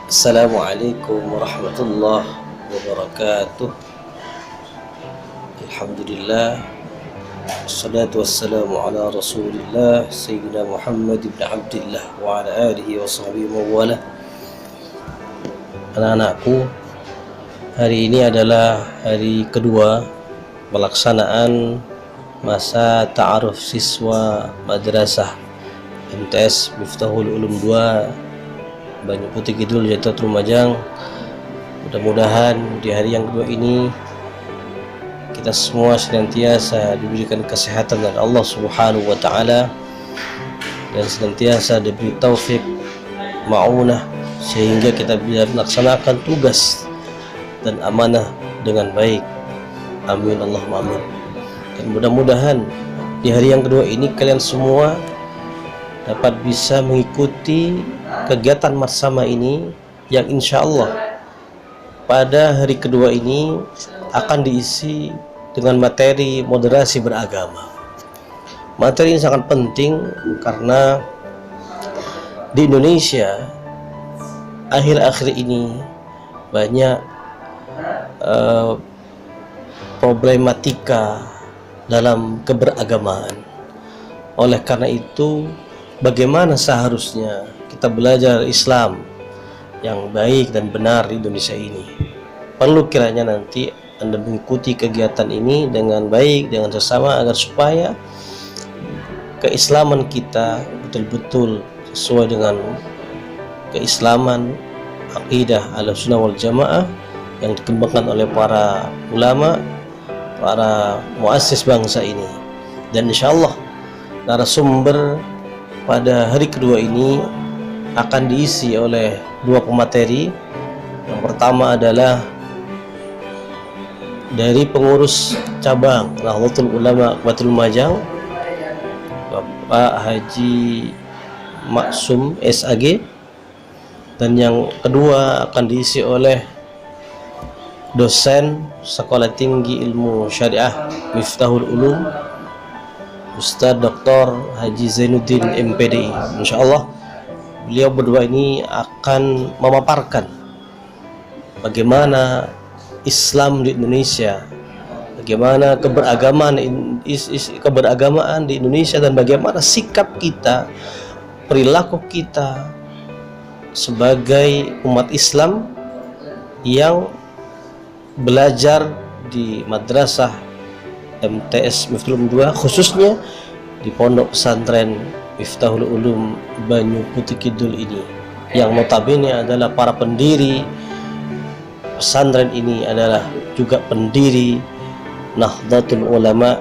Assalamualaikum warahmatullahi wabarakatuh. Alhamdulillah, wassalatu wassalamu ala rasulillah Sayyidina Muhammad ibn Abdillah wa ala alihi wa sahbihi mawala. Anak-anakku, hari ini adalah hari kedua pelaksanaan masa ta'aruf siswa madrasah MTS Miftahul Ulum 2 Banyu Putih Kidul, Jatuh Lumajang. Mudah-mudahan di hari yang kedua ini kita semua senantiasa diberikan kesehatan dari Allah Subhanahu wa taala dan senantiasa diberi taufik ma'unah sehingga kita bisa melaksanakan tugas dan amanah dengan baik. Amin Allahumma amin. Dan mudah-mudahan di hari yang kedua ini kalian semua dapat bisa mengikuti kegiatan bersama ini yang insya Allah pada hari kedua ini akan diisi dengan materi moderasi beragama. Materi ini sangat penting karena di Indonesia akhir-akhir ini banyak problematika dalam keberagamaan. Oleh karena itu, bagaimana seharusnya kita belajar Islam yang baik dan benar di Indonesia ini? Perlu kiranya nanti Anda mengikuti kegiatan ini dengan baik, dengan sesama, agar supaya keislaman kita betul-betul sesuai dengan keislaman akidah Ahlussunnah wal Jamaah yang dikembangkan oleh para ulama, para muassis bangsa ini. Dan insyaallah narasumber pada hari kedua ini akan diisi oleh dua pemateri. Yang pertama adalah dari pengurus cabang Nahdlatul Ulama Kabupaten Lumajang, Bapak Haji Maksum SAG, dan yang kedua akan diisi oleh dosen Sekolah Tinggi Ilmu Syariah Miftahul Ulum, Ustadz Dr. Haji Zainuddin MPDI. Insyaallah beliau berdua ini akan memaparkan bagaimana Islam di Indonesia, bagaimana keberagamaan di Indonesia, dan bagaimana sikap kita, perilaku kita sebagai umat Islam yang belajar di madrasah MTS Miftahul Ulum 2, khususnya di pondok pesantren Miftahul Ulum Banyu Putih Kidul ini, yang notabene adalah para pendiri pesantren ini adalah juga pendiri Nahdlatul Ulama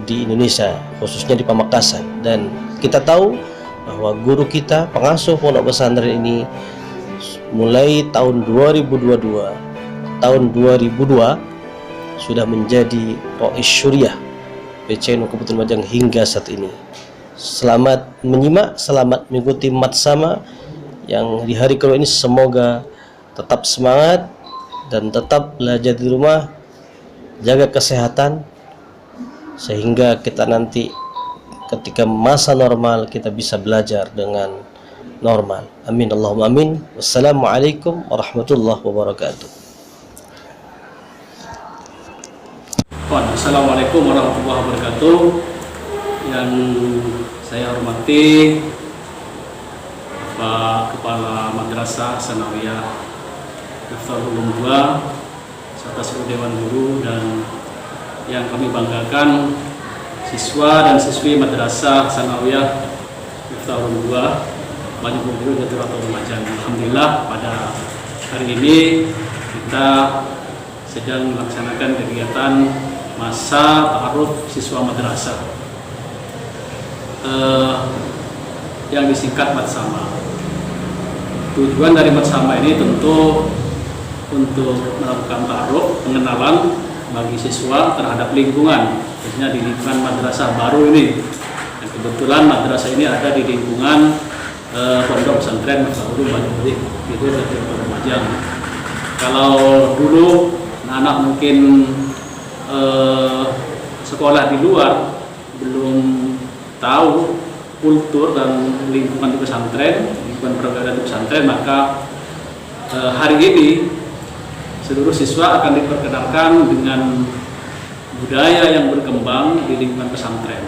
di Indonesia, khususnya di Pamekasan. Dan kita tahu bahwa guru kita, pengasuh pondok pesantren ini, mulai tahun 2022, tahun 2002 sudah menjadi Rais Syuriah PCNU Kabupaten Lumajang hingga saat ini. Selamat menyimak, selamat mengikuti matsama yang di hari kedua ini. Semoga tetap semangat dan tetap belajar di rumah, jaga kesehatan, sehingga kita nanti ketika masa normal kita bisa belajar dengan normal. Amin Allahumma amin. Wassalamualaikum warahmatullahi wabarakatuh. Assalamualaikum warahmatullahi wabarakatuh. Yang saya hormati Bapak Kepala Madrasah Sanawiyah Miftahul Ulum 2 serta seluruh Dewan Guru, dan yang kami banggakan siswa dan siswi Madrasah Sanawiyah Miftahul Ulum 2 Banyu Putih Kidul, Jatuh Lumajang. Alhamdulillah pada hari ini kita sedang melaksanakan kegiatan masa ta'aruf siswa madrasah yang disingkat matsama. Tujuan dari matsama ini tentu untuk melakukan ta'aruf, pengenalan bagi siswa terhadap lingkungan, khususnya di lingkungan madrasah baru ini. Dan kebetulan madrasah ini ada di lingkungan pondok pesantren Miftahul Ulum Banyu Putih Kidul, Jatuh Lumajang. Kalau dulu anak-anak mungkin sekolah di luar belum tahu kultur dan lingkungan di pesantren, lingkungan pergaulan di pesantren, maka hari ini seluruh siswa akan diperkenalkan dengan budaya yang berkembang di lingkungan pesantren.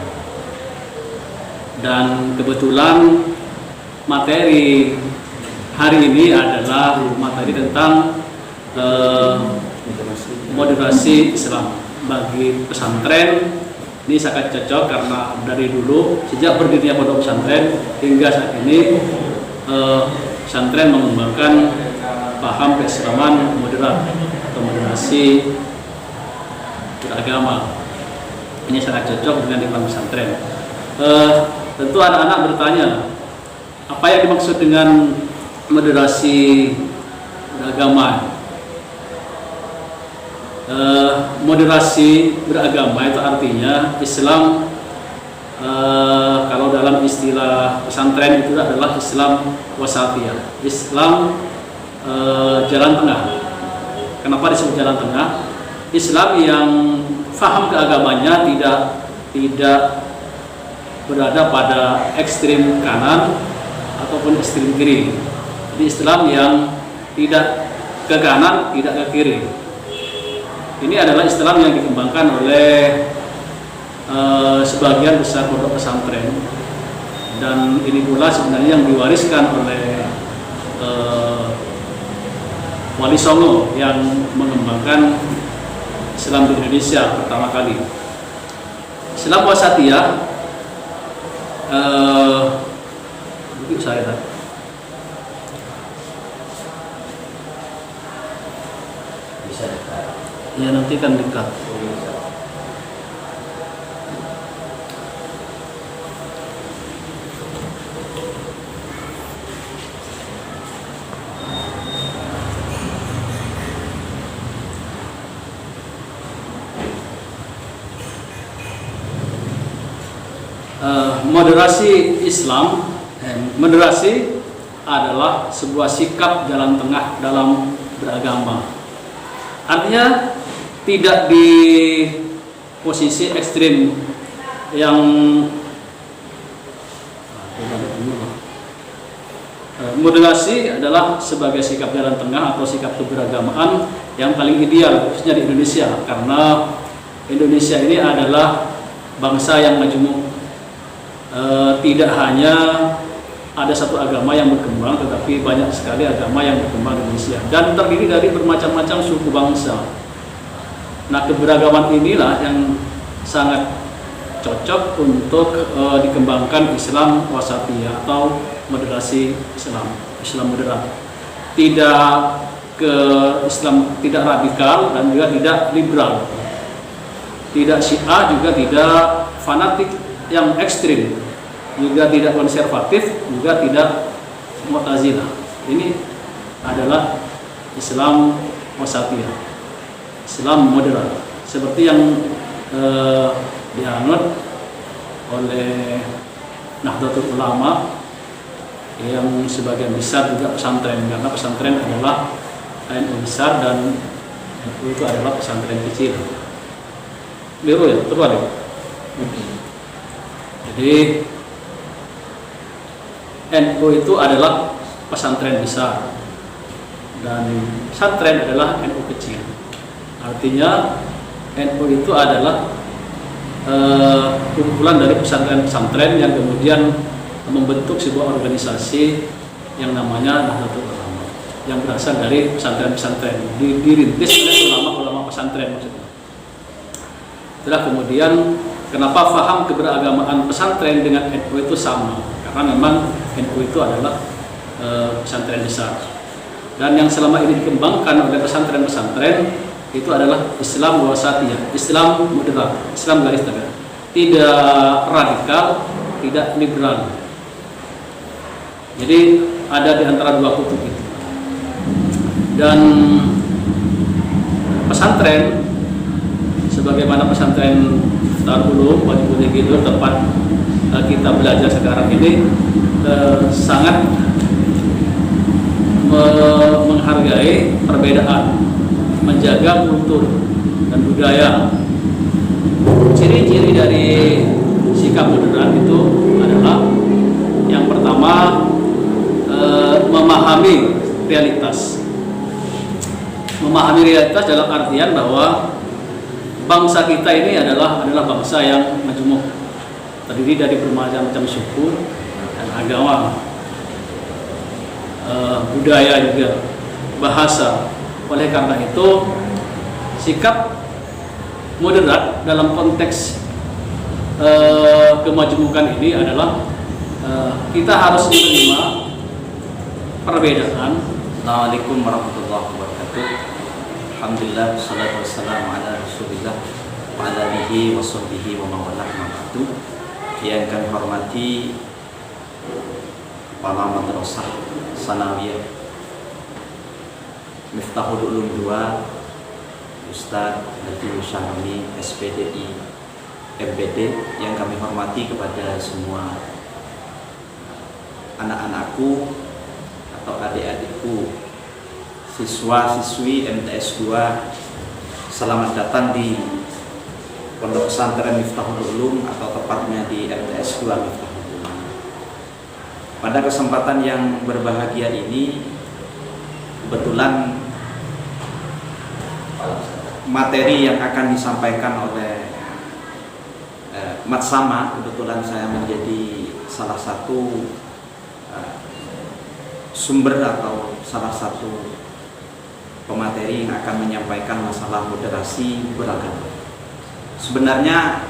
Dan kebetulan materi hari ini adalah materi tentang moderasi Islam bagi pesantren. Ini sangat cocok karena dari dulu sejak berdirinya pondok pesantren hingga saat ini pesantren mengembangkan paham keislaman moderat atau moderasi beragama. Ini sangat cocok dengan lingkungan pesantren. Tentu anak-anak bertanya, apa yang dimaksud dengan moderasi beragama? Moderasi beragama itu artinya Islam, kalau dalam istilah pesantren itu adalah Islam wasatiyah, Islam jalan tengah. Kenapa disebut jalan tengah? Islam yang faham keagamannya tidak berada pada ekstrim kanan ataupun ekstrim kiri. Jadi Islam yang tidak ke kanan, tidak ke kiri. Ini adalah Islam yang dikembangkan oleh sebagian besar pondok pesantren, dan ini pula sebenarnya yang diwariskan oleh Wali Songo yang mengembangkan Islam di Indonesia pertama kali. Islam wasatiyah, ya nanti kan dekat. Moderasi Islam, moderasi adalah sebuah sikap jalan tengah dalam beragama. Artinya tidak di posisi ekstrim yang moderasi adalah sebagai sikap jalan tengah atau sikap keberagamaan yang paling ideal khususnya di Indonesia, karena Indonesia ini adalah bangsa yang majemuk. Tidak hanya ada satu agama yang berkembang, tetapi banyak sekali agama yang berkembang di Indonesia dan terdiri dari bermacam-macam suku bangsa. Nah, keberagaman inilah yang sangat cocok untuk dikembangkan Islam wasatiyah atau moderasi Islam, Islam moderat. Tidak ke Islam tidak radikal dan juga tidak liberal. Tidak Syiah, juga tidak fanatik yang ekstrim, juga tidak konservatif, juga tidak Mu'tazilah. Ini adalah Islam wasatiyah, Islam moderat, seperti yang dianut oleh Nahdlatul Ulama yang sebagian besar juga pesantren, karena pesantren adalah NU besar dan NU itu adalah pesantren kecil. Biru ya, terbalik. Jadi NU itu adalah pesantren besar dan pesantren adalah NU kecil. Artinya NU itu adalah kumpulan dari pesantren-pesantren yang kemudian membentuk sebuah organisasi yang namanya Nahdlatul Ulama, yang berasal dari pesantren-pesantren, dirintis oleh ulama-ulama pesantren maksudnya. Setelah kemudian kenapa faham keberagamaan pesantren dengan NU itu sama? Karena memang NU itu adalah pesantren besar. Dan yang selama ini dikembangkan oleh pesantren-pesantren itu adalah Islam wasatiyah, Islam moderat, Islam garis tengah. Tidak radikal, tidak liberal. Jadi ada di antara dua kutub itu. Dan pesantren sebagaimana pesantren Darul Ulum Wajibul Hidur tempat kita belajar sekarang ini sangat menghargai perbedaan, menjaga kultur dan budaya. Ciri-ciri dari sikap moderat itu adalah yang pertama, memahami realitas. memahami realitas dalam artian bahwa bangsa kita ini adalah bangsa yang majmuk, terdiri dari bermacam-macam suku dan agama, budaya juga, bahasa. Oleh karena itu, sikap moderat dalam konteks kemajmukan ini adalah kita harus menerima perbedaan. Assalamualaikum warahmatullahi wabarakatuh. Alhamdulillah, wassalatu wassalamu ala rasulillah wa ala alihi wa sahbihi wa mawalah ma'badu. Yang kami hormati Kepala Madrasah Sanawiyah Miftahul Ulum 2 Ustaz Haji Syahami SPDI MPD, yang kami hormati kepada semua anak-anakku atau adik-adikku, siswa-siswi MTS 2, selamat datang di Pondok Pesantren Miftahul Ulum, atau tepatnya di MTS 2 Miftahul Ulum. Pada kesempatan yang berbahagia ini, kebetulan materi yang akan disampaikan oleh Mat Sama, kebetulan saya menjadi salah satu sumber atau salah satu pemateri yang akan menyampaikan masalah moderasi beragama. Sebenarnya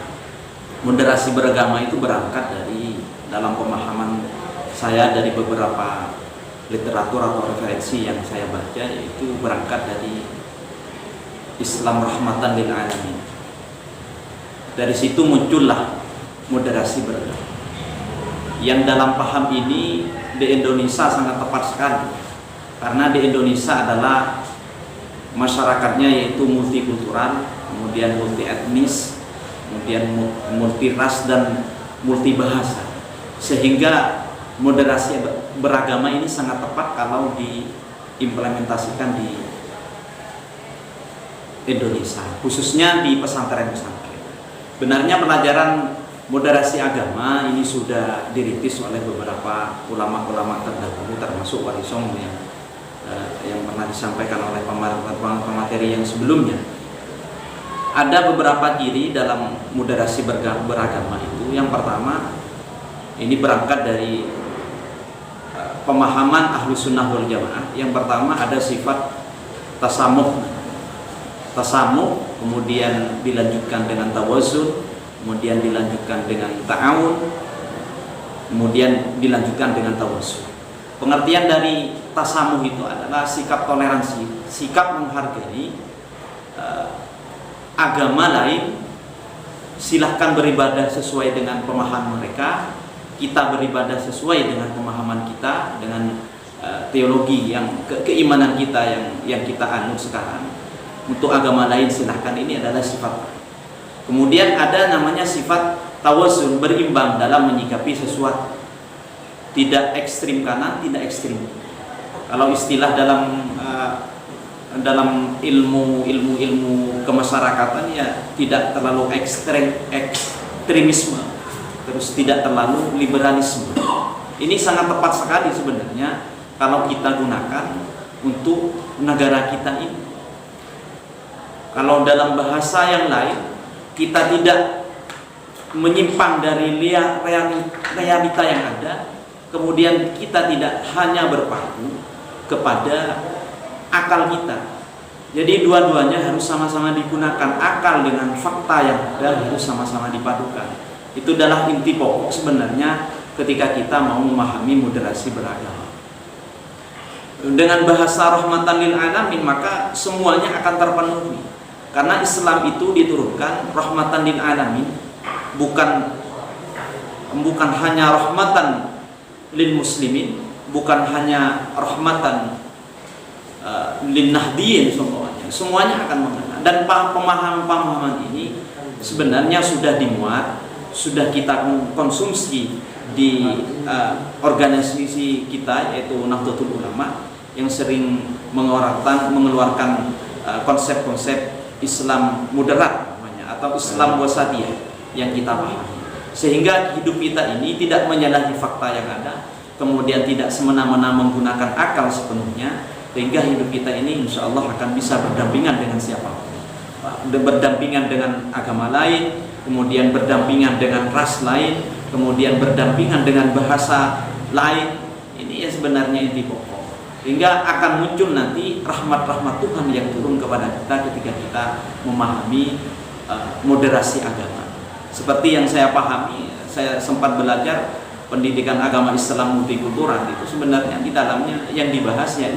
moderasi beragama itu berangkat dari, dalam pemahaman saya, dari beberapa literatur atau referensi yang saya baca, yaitu berangkat dari Islam rahmatan lil alamin. Dari situ muncullah moderasi beragama, yang dalam paham ini di Indonesia sangat tepat sekali, karena di Indonesia adalah masyarakatnya yaitu multikultural, kemudian multi etnis, kemudian multi ras dan multi bahasa, sehingga moderasi beragama ini sangat tepat kalau diimplementasikan di Indonesia, khususnya di pesantren-pesantren. Benarnya pelajaran moderasi agama ini sudah dirintis oleh beberapa ulama-ulama terdahulu, termasuk Wali Songo yang pernah disampaikan oleh pemateri yang sebelumnya. Ada beberapa ciri dalam moderasi beragama itu. Yang pertama, ini berangkat dari pemahaman Ahlus Sunnah wal Jamaah. Yang pertama ada sifat tasamuh, kemudian dilanjutkan dengan tawazun, kemudian dilanjutkan dengan ta'awun, kemudian dilanjutkan dengan tawasul. Pengertian dari tasamuh itu adalah sikap toleransi, sikap menghargai agama lain. Silahkan beribadah sesuai dengan pemahaman mereka, kita beribadah sesuai dengan pemahaman kita, dengan teologi yang keimanan kita yang kita anut sekarang. Untuk agama lain silahkan, ini adalah sifat. Kemudian ada namanya sifat tawasul, berimbang dalam menyikapi sesuatu, tidak ekstrim kanan, tidak ekstrim. Kalau istilah dalam ilmu kemasyarakatan, ya tidak terlalu ekstremisme, terus tidak terlalu liberalisme. Ini sangat tepat sekali sebenarnya kalau kita gunakan untuk negara kita ini. Kalau dalam bahasa yang lain, kita tidak menyimpang dari realita yang ada, kemudian kita tidak hanya berpaku kepada akal kita. Jadi dua-duanya harus sama-sama digunakan, akal dengan fakta yang ada harus sama-sama dipadukan. Itu adalah inti pokok sebenarnya ketika kita mau memahami moderasi beragama. Dengan bahasa rahmatan lil alamin, maka semuanya akan terpenuhi. Karena Islam itu diturunkan rahmatan lil alamin, bukan hanya rahmatan lil muslimin, bukan hanya rahmatan lin nahdiyin, semuanya akan mengena. Dan pemahaman ini sebenarnya sudah dimuat, sudah kita konsumsi di organisasi kita, yaitu Nahdlatul Ulama, yang sering mengeluarkan konsep-konsep Islam moderat namanya, atau Islam wasatiyah yang kita pahami, sehingga hidup kita ini tidak menyalahi fakta yang ada, kemudian tidak semena-mena menggunakan akal sepenuhnya, sehingga hidup kita ini insya Allah akan bisa berdampingan dengan siapapun, berdampingan dengan agama lain, kemudian berdampingan dengan ras lain, kemudian berdampingan dengan bahasa lain. Ini yang sebenarnya inti pokok, sehingga akan muncul nanti rahmat-rahmat Tuhan yang turun kepada kita ketika kita memahami moderasi agama. Seperti yang saya pahami, saya sempat belajar pendidikan agama Islam multikultural, itu sebenarnya di dalamnya yang dibahas ya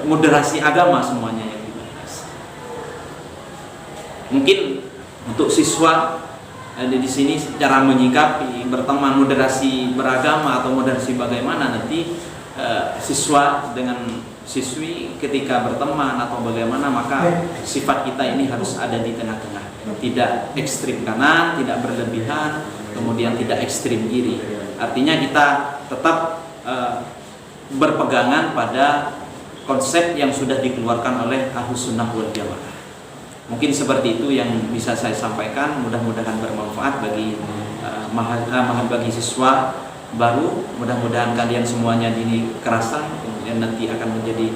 moderasi agama semuanya yang dibahas. Mungkin untuk siswa di sini cara menyikapi berteman moderasi beragama atau moderasi bagaimana, nanti siswa dengan siswi ketika berteman atau bagaimana, maka sifat kita ini harus ada di tengah-tengah, tidak ekstrim kanan, tidak berlebihan, kemudian tidak ekstrim kiri. Artinya kita tetap berpegangan pada konsep yang sudah dikeluarkan oleh Ahlus Sunnah wal Jamaah. Mungkin seperti itu yang bisa saya sampaikan, mudah-mudahan bermanfaat bagi bagi siswa baru. Mudah-mudahan kalian semuanya dini kerasan, kemudian nanti akan menjadi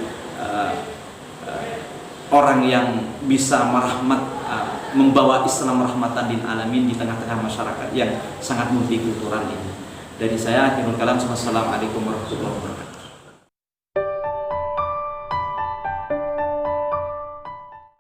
orang yang bisa membawa Islam rahmatan lil alamin di tengah-tengah masyarakat yang sangat multikultural ini. Dari saya akhirul kalam, wassalamualaikum warahmatullahi wabarakatuh.